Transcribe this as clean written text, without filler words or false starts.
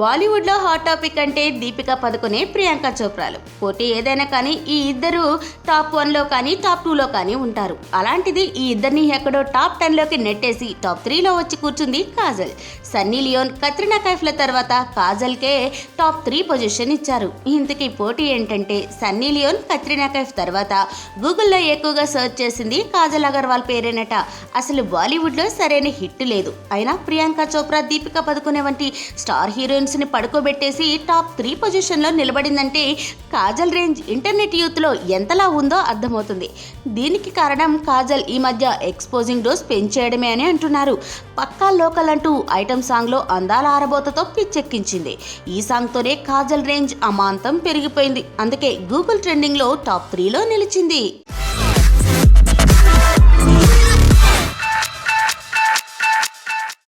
బాలీవుడ్లో hot topic అంటే దీపికా పదుకొనే ప్రియాంక చోప్రాలు. పోటీ ఏదైనా కానీ ఈ ఇద్దరు టాప్ 1లో కానీ టాప్ 2లో కానీ ఉంటారు. అలాంటిది ఈ ఇద్దరిని ఎక్కడో టాప్ 10లోకి నెట్టేసి టాప్ 3లో వచ్చి కూర్చుంది కాజల్. సన్నీ లియోన్, కత్రినా కైఫ్ల తర్వాత కాజల్కే టాప్ 3 పొజిషన్ ఇచ్చారు. ఇంతకీ పోటీ ఏంటంటే సన్నీ లియోన్, కత్రినా కైఫ్ తర్వాత గూగుల్లో ఎక్కువగా సెర్చ్ చేసింది కాజల్ అగర్వాల్ పేరేనట. అసలు బాలీవుడ్లో సరైన హిట్ లేదు. అయినా ప్రియాంక చోప్రా, దీపికా పదుకొనే వంటి స్టార్ హీరోయిన్స్ ని పడుకోబెట్టేసి టాప్ 3 పొజిషన్లో నిలబడిందంటే కాజల్ రేంజ్ ఇంటర్నెట్ యూత్లో ఎంతలా ఉందో అర్థమవుతుంది. దీనికి కారణం కాజల్ ఈ మధ్య ఎక్స్పోజింగ్ డోస్ పెంచేయడమే అని అంటున్నారు. పక్కా లోకల్ అంటూ ఐటమ్ సాంగ్లో అందాల ఆరబోతతో పిచ్చెక్కించింది. ఈ సాంగ్తోనే కాజల్ రేంజ్ అమాంతం పెరిగిపోయింది. అందుకే గూగుల్ ట్రెండింగ్లో టాప్ 3లో నిలిచింది.